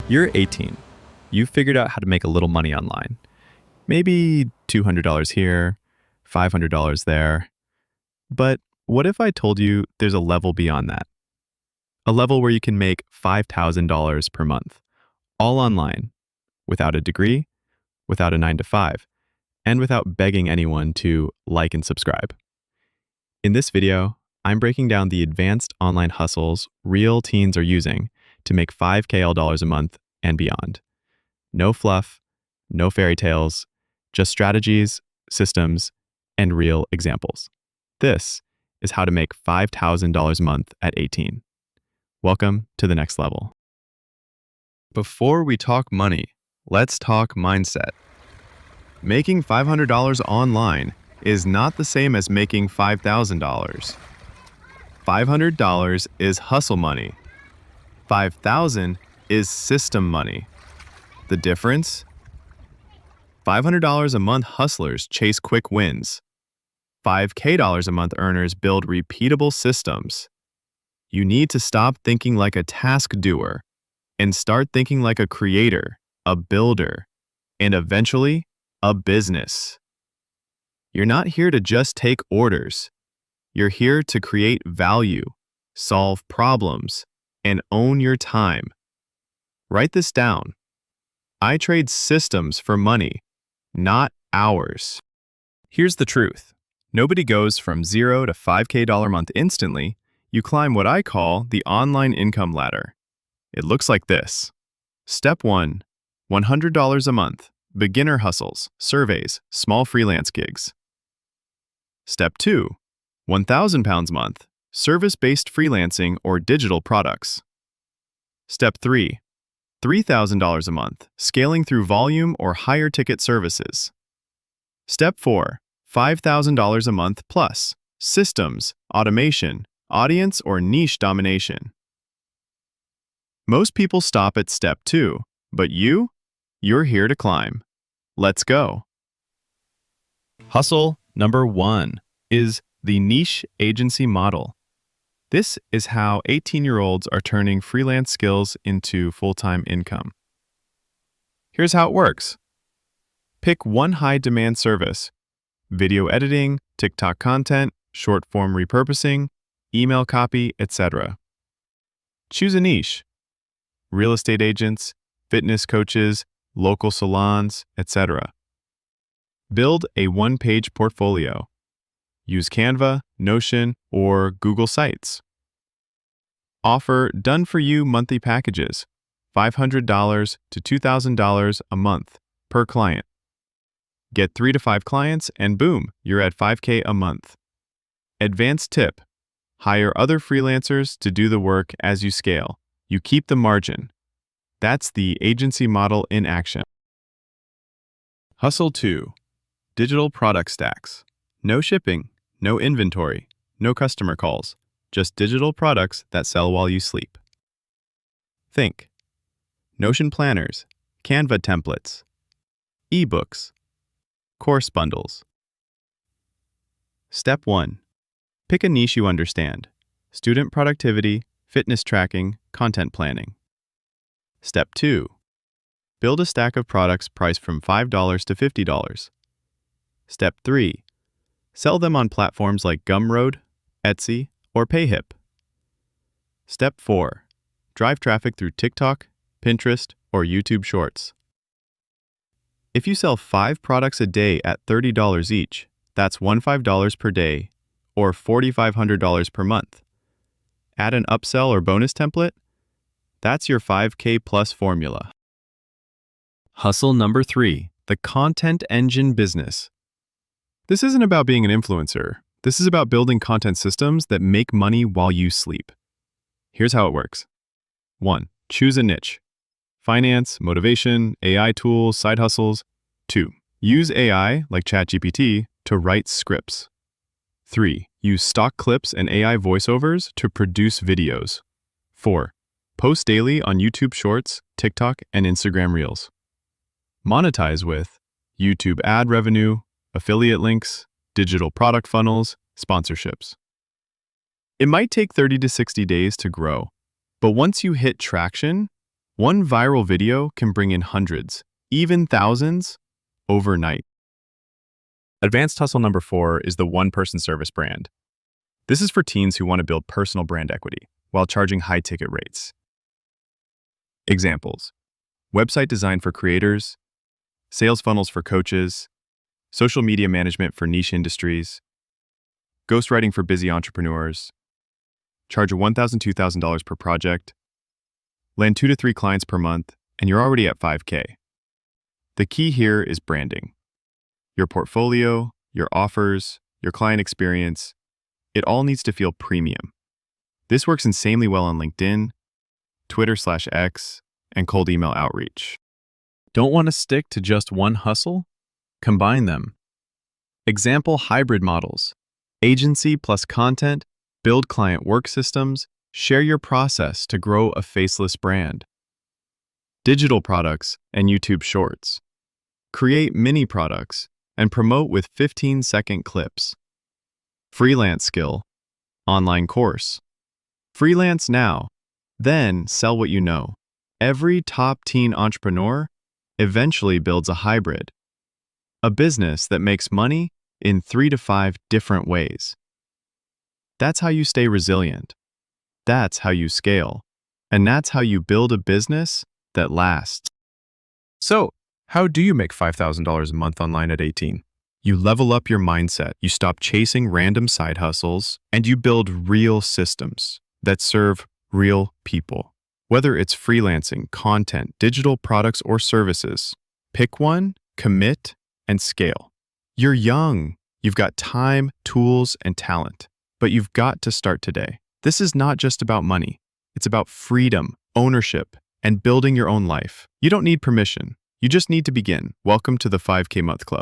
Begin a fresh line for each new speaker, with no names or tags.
You're 18. You've figured out how to make a little money online. Maybe $200 here, $500 there. But what if I told you there's a level beyond that? A level where you can make $5,000 per month, all online, without a degree, without a 9 to 5, and without begging anyone to like and subscribe. In this video, I'm breaking down the advanced online hustles real teens are using to make $5K a month and beyond. No fluff, no fairy tales, just strategies, systems, and real examples. This is how to make $5,000 a month at 18. Welcome to the next level. Before we talk money, let's talk mindset. Making $500 online is not the same as making $5,000. $500 is hustle money. $5,000 is system money. The difference? $500 a month hustlers chase quick wins. $5K a month earners build repeatable systems. You need to stop thinking like a task doer and start thinking like a creator, a builder, and eventually a business. You're not here to just take orders. You're here to create value, solve problems, and own your time. Write this down. I trade systems for money, not hours. Here's the truth. Nobody goes from 0 to $5K a month instantly. You climb what I call the online income ladder. It looks like this. Step 1, $100 a month, beginner hustles, surveys, small freelance gigs. Step 2, £1,000 a month, service-based freelancing or digital products. Step 3, $3,000 a month, scaling through volume or higher ticket services. Step 4, $5,000 a month plus, systems, automation, audience or niche domination. Most people stop at step 2, but you're here to climb. Let's go. Hustle number 1 is the niche agency model. This is how 18-year-olds are turning freelance skills into full-time income. Here's how it works. Pick one high-demand service: video editing, TikTok content, short-form repurposing, email copy, etc. Choose a niche: real estate agents, fitness coaches, local salons, etc. Build a one-page portfolio. Use Canva, Notion, or Google Sites. Offer done-for-you monthly packages, $500 to $2,000 a month per client. Get 3 to 5 clients and boom, you're at $5K a month. Advanced tip: hire other freelancers to do the work as you scale. You keep the margin. That's the agency model in action. Hustle 2. Digital product stacks. No shipping, no inventory, no customer calls, just digital products that sell while you sleep. Think: Notion planners, Canva templates, ebooks, course bundles. Step 1. Pick a niche you understand: student productivity, fitness tracking, content planning. Step 2. Build a stack of products priced from $5 to $50. Step 3. Sell them on platforms like Gumroad, Etsy, or Payhip. Step 4. Drive traffic through TikTok, Pinterest, or YouTube Shorts. If you sell 5 products a day at $30 each, that's $15 per day, or $4,500 per month. Add an upsell or bonus template. That's your 5K plus formula. Hustle number 3, the content engine business. This isn't about being an influencer. This is about building content systems that make money while you sleep. Here's how it works. 1. Choose a niche: finance, motivation, AI tools, side hustles. 2. Use AI, like ChatGPT, to write scripts. 3. Use stock clips and AI voiceovers to produce videos. 4. Post daily on YouTube Shorts, TikTok, and Instagram Reels. Monetize with YouTube ad revenue, affiliate links, digital product funnels, sponsorships. It might take 30 to 60 days to grow, but once you hit traction, One viral video can bring in hundreds, even thousands, overnight. Advanced hustle number 4 is the one-person service brand. This is for teens who want to build personal brand equity while charging high-ticket rates. Examples: website design for creators, sales funnels for coaches, social media management for niche industries, ghostwriting for busy entrepreneurs, charge $1,000 to $2,000 per project, land 2 to 3 clients per month, and you're already at 5K. The key here is branding. Your portfolio, your offers, your client experience, it all needs to feel premium. This works insanely well on LinkedIn, Twitter/X, and cold email outreach. Don't want to stick to just one hustle? Combine them. Example hybrid models: agency plus content, build client work systems, share your process to grow a faceless brand. Digital products and YouTube Shorts. Create mini products and promote with 15-second clips. Freelance skill, online course. Freelance now, then sell what you know. Every top teen entrepreneur eventually builds a hybrid, a business that makes money in 3 to 5 different ways. That's how you stay resilient. That's how you scale. And that's how you build a business that lasts. So, how do you make $5,000 a month online at 18? You level up your mindset, you stop chasing random side hustles, and you build real systems that serve real people. Whether it's freelancing, content, digital products, or services, pick one, commit, and scale. You're young. You've got time, tools, and talent, but you've got to start today. This is not just about money. It's about freedom, ownership, and building your own life. You don't need permission. You just need to begin. Welcome to the 5K Month Club.